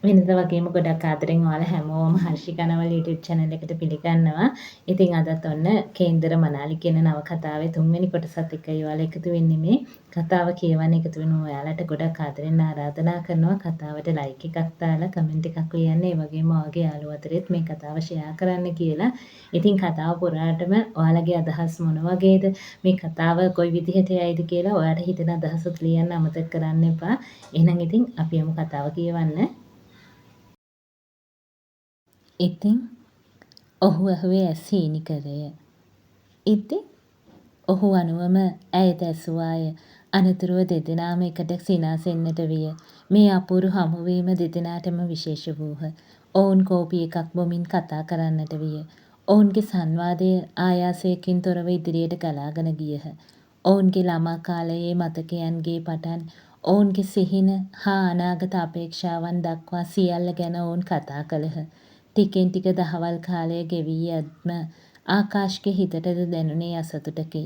වෙනද වගේම ගොඩක් ආදරෙන් ඔයාලා හැමෝම හර්ෂිකනවල YouTube channel එකට පිළිගන්නවා. ඉතින් අදත් ඔන්න කේන්දර මනාලි කියන නවකතාවේ 3 වෙනි කොටසත් එක්කයි ඔයාලා එකතු වෙන්නේ මේ. කතාව කියවන්න එකතු වෙන ඔයාලට ගොඩක් ආදරෙන් ආරාධනා කරනවා කතාවට ලයික් එකක් දාලා කමෙන්ට් එකක් ලියන්න. ඒ වගේම ඔයාගේ යාළුවෝ අතරෙත් මේ කතාව ෂෙයා කරන්න කියලා. ඉතින් කතාව පුරාටම ඔයාලගේ අදහස් මොන වගේද? මේ කතාව කොයි විදිහට යයිද කියලා ඔයාට හිතෙන අදහසත් ලියන්න අමතක කරන්න එපා. එහෙනම් ඉතින් අපි යමු කතාව කියවන්න. ඉතින් ඔහු ඇහුවේ ඇස් හීනි කරය. ඉතින් ඔහු අනුවම ඇයට ඇසුවාය. අනතුරුව දෙදෙනාම එකට සිනාසෙන්නට විය. මේ අපූරු හමුවීම දෙදෙනාටම විශේෂ වූහ. ඔවුන් කෝපි එකක් බොමින් කතා කරන්නට විය. ඔවුන්ගේ සංවාදය ආයාසයකින් තොරව ඉදිරියට ගලාගෙන ගියහ. ඔවුන්ගේ ළමා කාලයේ මතකයන්ගේ පටන් ඔවුන්ගේ සිහින හා අනාගත අපේක්ෂාවන් දක්වා සියල්ල ගැන ඔවුන් කතා කළහ. ටිකෙන් ටික දහවල් කාලය ගෙවී යද්ම ආකාශ්ගේ හිතටද දැනුනේ අසතුටකි.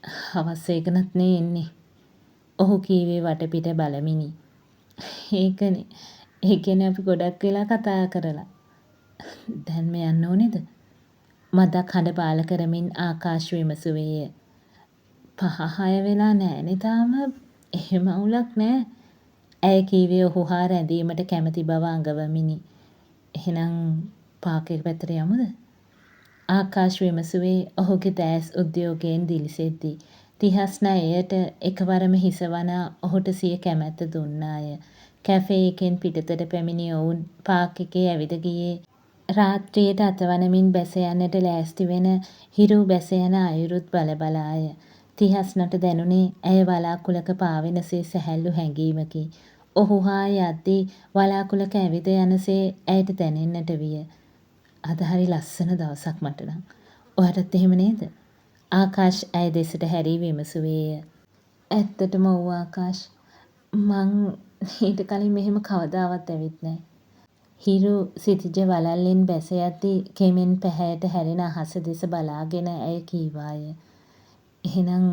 හවස් වේගනත් නේ එන්නේ. ඔහු කීවේ වටපිට බලමිනි. ඒකනේ. ඒ කියන්නේ අපි ගොඩක් වෙලා කතා කරලා. දැන් මේ යන්න ඕනේද? මදක් හඬ පාල කරමින් ආකාශ විමසුවේය. 5-6 වෙලා නෑනේ තාම. එහෙම අවුලක් නෑ. ඇය කීවේ ඔහු හා රැඳීමට කැමති බව අඟවමිනි. එහෙනම් පාක් එක පැත්තට යමුද? ආකාශ් විමසුවේ ඔහුගේ දැස් උද්‍යෝගයෙන් දිලිසෙද්දී. තිහස්නා එයට එකවරම හිස වනා ඔහුට සිය කැමැත්ත දුන්නාය. කැෆේ එකෙන් පිටතට පැමිණි ඔවුන් පාක් එකේ ඇවිද ගියේ රාත්‍රියට අතවනමින් බැස යන්නට ලෑස්ති වෙන හිරු බැස යන අයුරුත් බල බලාය. තිහස්නට දැනුනේ ඇය වලාකුළක පාවෙනසේ සැහැල්ලු හැඟීමකි. ඔහු හා යද්දී වලාකුළක ඇවිද යනසේ ඇයට දැනෙන්නට විය. අද හරි ලස්සන දවසක් මට නම්. ඔයාටත් එහෙම නේද? ආකාශ් ඇය දෙසට හැරී විමසුවේය. ඇත්තටම ඔව් ආකාශ්. මං ඊට කලින් මෙහෙම කවදාවත් ඇවිත් නැහැ. හිරු සිතිජ වලල්ලෙන් බැස යද්දී කෙමෙන් පැහැයට හැරෙන අහස දෙස බලාගෙන ඇය කීවාය. එහෙනම්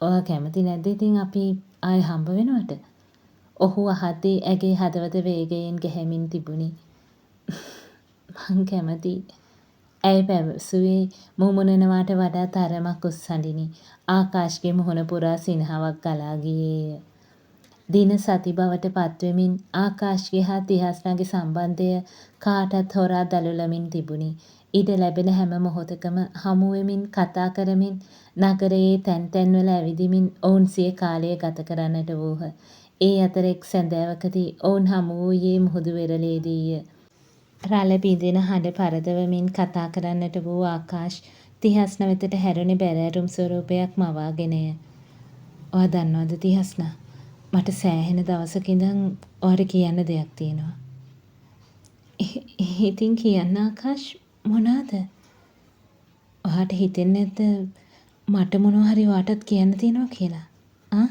ඔයා කැමති නැද්ද ඉතින් අපි ආයෙ හම්බ වෙනවට? ඔහු අහද්දී ඇගේ හදවත වේගයෙන් ගැහෙමින් තිබුණි. මං කැමතියි. ඇය පැවසුවේ මුමුණනවාට වඩා තරමක් උස් හඬිනි. ආකාශ්ගේ මුහුණ පුරා සිනහවක් ගලා ගියේය. දින සති බවට පත්වෙමින් ආකාශ්ගේ හා තිහස්නාගේ සම්බන්ධය කාටත් හොරා දළුලමින් තිබුණි. ඉඩ ලැබෙන හැම මොහොතකම හමු වෙමින් කතා කරමින් නගරයේ තැන් තැන්වල ඇවිදිමින් ඔවුන් සිය කාලය ගත කරන්නට වූහ. ඒ අතර එක් සැඳෑවකදී ඔවුන් හමු වූයේ මුහුදු වෙරළේදීය. රළ බිඳෙන හඬ පරදවමින් කතා කරන්නට වූ ආකාශ් තිහස්න වෙතට හැරුණේ බැරෑරුම් ස්වරූපයක් මවාගෙනය. ඔයා දන්නවද තිහස්නා? මට සෑහෙන දවසක ඉඳන් ඔයාට කියන්න දෙයක් තියෙනවා. ඉතින් කියන්න ආකාශ් මොනවාද? ඔයාට හිතෙන්නේ නැද්ද මට මොනවා හරි ඔයාටත් කියන්න තියෙනවා කියලා? ආ?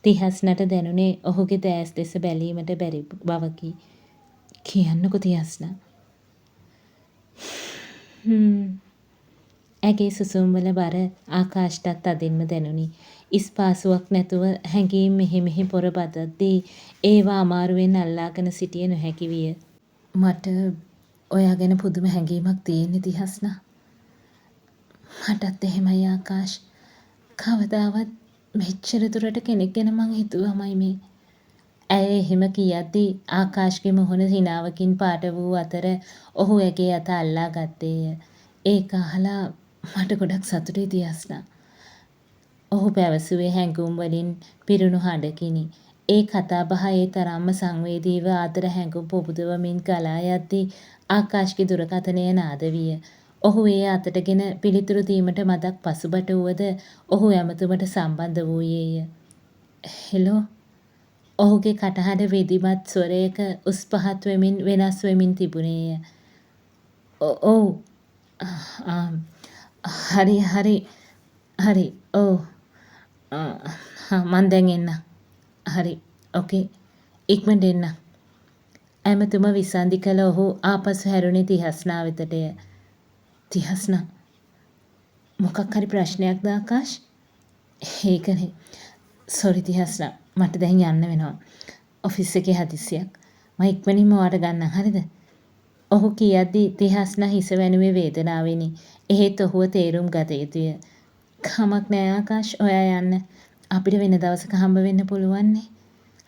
තිහස්නට දැනුනේ ඔහුගේ දැස් දෙස බැලීමට බැරි බවකි. කියන්නකො තිහස්නා. ඇගේ සුසුම්වල බර ආකාශ්ටත් අදින්ම දැනුනි. ඉස්පාසුවක් නැතුව හැඟීම් මෙහි මෙහි පොර බදද්දී ඒවා අමාරුවෙන් අල්ලාගෙන සිටිය නොහැකි විය. මට ඔයා ගැන පුදුම හැඟීමක් තියෙන්නේ තිහස්නා. මටත් එහෙමයි ආකාශ්. කවදාවත් මෙච්චර දුරට කෙනෙක් ගැන මං හිතුවමයි මේ. ඇය එහෙම කියද්දී ආකාශ්ගේ මුහුණ හිනාවකින් පාට වූ අතර ඔහු ඇගේ අත අල්ලා ගත්තේය. ඒක අහලා මට ගොඩක් සතුටුයි තිහස්නා. ඔහු පැවසුවේ හැඟුම් වලින් පිරුණු හඬකිනි. ඒ කතාබහ ඒ තරම්ම සංවේදීව ආදර හැඟුම් පුබුදවමින් ගලා යද්දී ආකාශ්ගේ දුරකථනය නාද විය. ඔහු ඒ අතටගෙන පිළිතුරු දීමට මදක් පසුබට වුවද ඔහු ඇමතුමට සම්බන්ධ වූයේය. හෙලෝ. ඔහුගේ කටහඬ විධිමත් ස්වරයක උස් පහත් වෙමින් වෙනස් වෙමින් තිබුණේය. ඔව්. හරි. ඔව්. මං දැන් එන්නම්. හරි. ඕකේ. ඉක්මනට එන්නම්. ඇමතුම විසන්ධි කළ ඔහු ආපසු හැරුණේ තිහස්නා වෙතටය. තිහස්නා මොකක් හරි ප්‍රශ්නයක්ද ආකාශ්? ඒකනේ. සෝරි තිහස්නා. මට දැන් යන්න වෙනවා. ඔෆිස් එකේ හදිස්සියක්. මම ඉක්මනින්ම ඔයාට ගන්නම් හරිද? ඔහු කියද්දී තිහස්නා හිස වැනුවේ වේදනාවෙනි. එහෙත් ඔහුව තේරුම් ගත යුතුය. කමක් නෑ ආකාශ් ඔයා යන්න. අපිට වෙන දවසක හම්බ වෙන්න පුළුවන්නේ.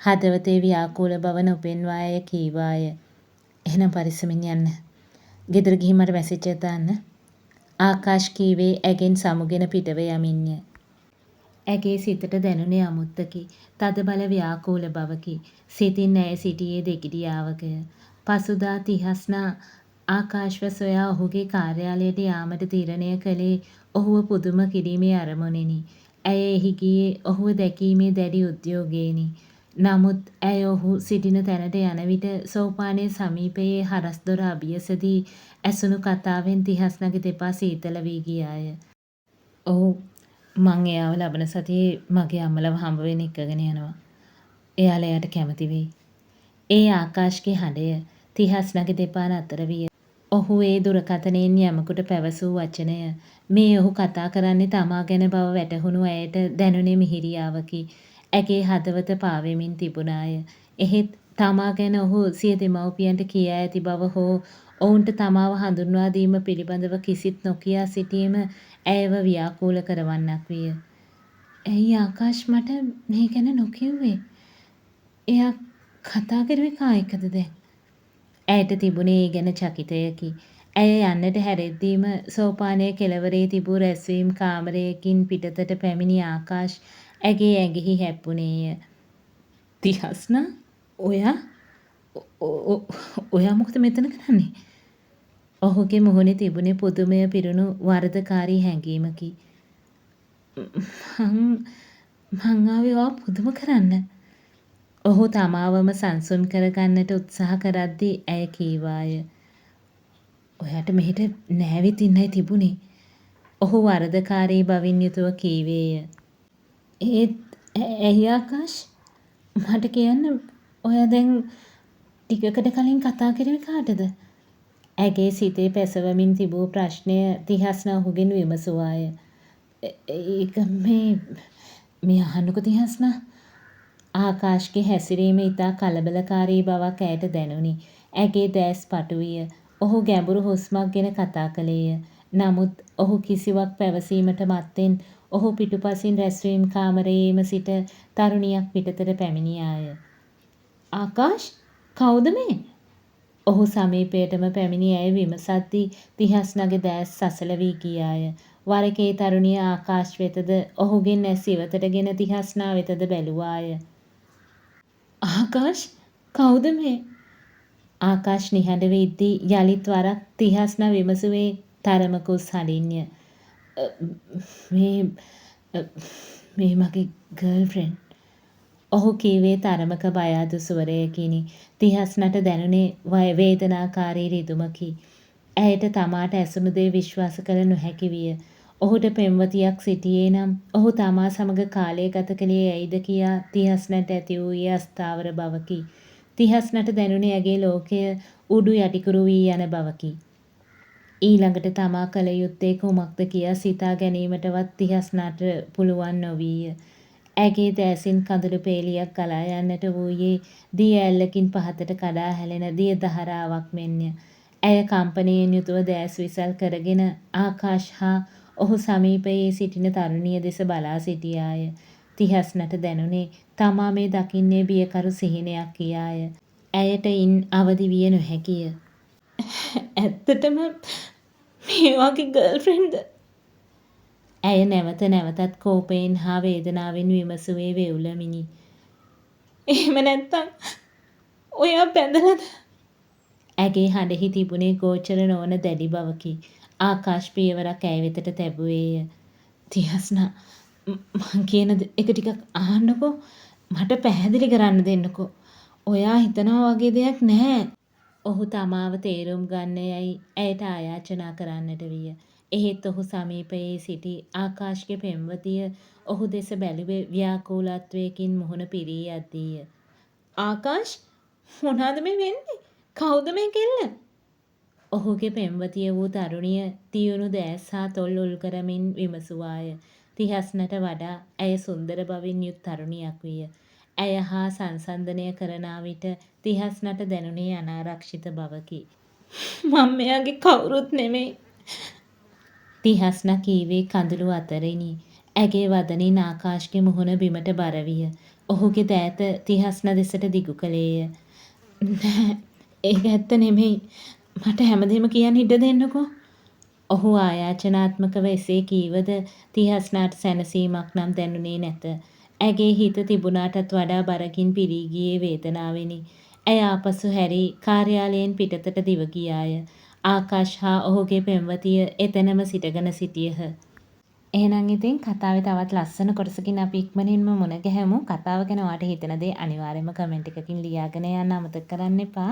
හදවතේ ව්‍යාකූල බව නොපෙන්වාය කීවාය. එහෙනම් පරිස්සමින් යන්න. ගෙදර ගිහින් මට මැසේජ් එකක් දාන්න. ආකාශ් කීවේ ඇගෙන් සමුගෙන පිටව යමින්ය. ඇගේ සිතට දැනුනේ අමුත්තකි. තදබල ව්‍යාකූල බවකි. සිතින් ඇය සිටියේ දෙගිඩියාවකය. පසුදා තිහස්නා ආකාශ්ව සොයා ඔහුගේ කාර්යාලයට යාමට තීරණය කළේ ඔහුව පුදුම කිරීමේ අරමුණෙනි. ඇය එහි ගියේ ඔහුව දැකීමේ දැඩි උද්‍යෝගයෙනි. නමුත් ඇය ඔහු සිටින තැනට යන විට සෝපානයේ සමීපයේ හරස්දොර අභියසදී ඇසුණු කතාවෙන් තිහස්නාගේ දෙපා සීතල වී ගියාය. ඔව් මං එයාව ලබන සතියේ මගේ අම්මලව හම්බ වෙන්න එක්කගෙන යනවා. එයාලා එයාට කැමති වෙයි. ඒ ආකාශ්ගේ හඬය තිහස්නාගේ දෙපා නතර විය. ඔහු ඒ දුරකථනයෙන් යමකුට පැවසූ වචනය මේ ඔහු කතා කරන්නේ තමා ගැන බව වැටහුණු ඇයට දැනුනේ මිහිරියාවකි. ඇගේ හදවත පාවෙමින් තිබුණාය. එහෙත් තමා ගැන ඔහු සිය දෙමව්පියන්ට කියා ඇති බව හෝ ඔවුන්ට තමාව හඳුන්වා දීම පිළිබඳව කිසිත් නොකියා සිටීම ඇයව ව්‍යාකූල කරවන්නක් විය. ඇයි ආකාශ් මට මේ ගැන නොකිව්වේ? එයා කතා කරුවේ කා එක්කද දැන්? ඇයට තිබුණේ ඒ ගැන චකිතයකි. ඇය යන්නට හැරෙද්දීම සෝපානයේ කෙළවරේ තිබූ රැස්වීම් කාමරයකින් පිටතට පැමිණි ආකාශ් ඇගේ ඇඟෙහි හැප්පුණේය. තිහස්නා ඔයා ඔයා මොකද මෙතන කරන්නේ? ඔහුගේ මුහුණේ තිබුණේ පුදුමය පිරුණු වරදකාරී හැඟීමකි. මං ආවේ ඔයා පුදුම කරන්න. ඔහු තමාවම සංසුන් කරගන්නට උත්සාහ කරද්දී ඇය කීවාය. ඔයාට මෙහෙට නෑවිත් ඉන්නයි තිබුණේ. ඔහු වරදකාරී බවින් යුතුව කීවේය. ඒත් ඇයි ආකාශ්? මට කියන්න ඔයා දැන් ටිකකට කලින් කතා කරුවේ කාටද? ඇගේ සිතේ පැසවමින් තිබූ ප්‍රශ්නය තිහස්නා ඔහුගෙන් විමසුවාය. ඒක මේ අහන්නකො තිහස්නා. ආකාශ්ගේ හැසිරීම ඉතා කලබලකාරී බවක් ඇයට දැනුනි. ඇගේ දැස් පටු විය. ඔහු ගැඹුරු හුස්මක් ගෙන කතා කළේය. නමුත් ඔහු කිසිවක් පැවසීමට මත්තෙන් ඔහු පිටුපසින් රැස්වීම් කාමරයේම සිට තරුණියක් පිටතට පැමිණියාය. ආකාශ් කවුද මේ? ඔහු සමීපයටම පැමිණි ඇය විමසද්දී තිහස්නාගේ දැස් සසල වී ගියාය. වරකේ තරුණිය ආකාශ් වෙතද ඔහුගෙන් ඇස් ඉවතටගෙන තිහස්නා වෙතද බැලුවාය. ආකාශ් කවුද මේ? ආකාශ් නිහඬ වෙද්දී යලිත් වරක් තිහස්නා විමසුවේ තරමකුස් හඬින්ය. මේ මගේ ගර්ල්ෆ්‍රෙන්ඩ්. ඔහු කීවේ තරමක බය අඩු ස්වරයකිනි. තිහස්නට දැනුනේ වේදනාකාරී රිදුමකි. ඇයට තමාට ඇසුණු දේ විශ්වාස කළ නොහැකි විය. ඔහුට පෙම්වතියක් සිටියේ නම් ඔහු තමා සමග කාලය ගත කළේ ඇයිද කියා තිහස්නට ඇති වූයේ අස්ථාවර බවකි. තිහස්නට දැනුනේ ඇගේ ලෝකය උඩු යටිකුරු වී යන බවකි. ඊළඟට තමා කළ යුත්තේ කුමක්ද කියා සිතා ගැනීමටවත් තිහස්නට පුළුවන් නොවීය. ඇගේ දැසින් කඳුළු පේලියක් ගලා යන්නට වූයේ දිය ඇල්ලකින් පහතට කඩා හැලෙන දිය දහරාවක් මෙන්ය. ඇය කම්පනයෙන් යුතුව දැස් විසල් කරගෙන ආකාශ් හා ඔහු සමීපයේ සිටින තරුණිය දෙස බලා සිටියාය. තිහස්නට දැනුනේ තමා මේ දකින්නේ බියකරු සිහිනයක් කියාය. ඇයට ඉන් අවදි විය නොහැකිය. ඇත්තටම මේ වගේ ගර්ල්ෆ්‍රෙන්ඩ්ද? ඇය නැවත නැවතත් කෝපයෙන් හා වේදනාවෙන් විමසුවේ වෙවුලමිනි. එහෙම නැත්තම් ඔයා බැඳලාද? ඇගේ හඬෙහි තිබුණේ ගෝචර නොවන දැඩි බවකි. ආකාශ් පියවරක් ඇය වෙතට තැබුවේය. තිහස්නා මං කියන එක ටිකක් අහන්නකෝ. මට පැහැදිලි කරන්න දෙන්නකෝ. ඔයා හිතනවා වගේ දෙයක් නැහැ. ඔහු තමාව තේරුම් ගන්න යයි ඇයට ආයාචනා කරන්නට විය. එහෙත් ඔහු සමීපයේ සිටි ආකාශ්ගේ පෙම්වතිය ඔහු දෙස බැලුවේ ව්‍යාකූලත්වයකින් මුහුණ පිරී යද්දීය. ආකාශ් මොනාද මේ වෙන්නේ? කවුද මේ කෙල්ල? ඔහුගේ පෙම්වතිය වූ තරුණිය තියුණු දැස් හා තොල් උල් කරමින් විමසුවාය. තිහස්නට වඩා ඇය සුන්දර බවින් යුත් තරුණියක් විය. ඇය හා සංසන්දනය කරනා විට තිහස්නට දැනුනේ අනාරක්ෂිත බවකි. මම මෙයාගේ කවුරුත් නෙමෙයි. තිහස්න කීවේ කඳුළු අතරිනි. ඇගේ වදනින් ආකාශ්ගේ මුහුණ බිමට බර විය. ඔහුගේ දෑත තිහස්න දෙසට දිගු කළේය. නෑ, ඒක ඇත්ත නෙමෙයි. මට හැමදේම කියන්න ඉඩ දෙන්නකෝ. ඔහු ආයාචනාත්මකව එසේ කීවද තිහස්නාට සැනසීමක් නම් දැනුනේ නැත. ඇගේ හිත තිබුණාටත් වඩා බරකින් පිරී ගියේ වේදනාවෙනි. ඇය ආපසු හැරී කාර්යාලයෙන් පිටතට දිව ගියාය. ආකාශ් හා ඔහුගේ පෙම්වතිය එතැනම සිටගෙන සිටියහ. එහෙනම් ඉතින් කතාවේ තවත් ලස්සන කොටසකින් අපි ඉක්මනින්ම මුණ ගැහෙමු. කතාව ගැන ඔයාට හිතෙන දේ අනිවාර්යයෙන්ම කමෙන්ට් එකකින් ලියාගෙන යන්න අමතක කරන්න එපා.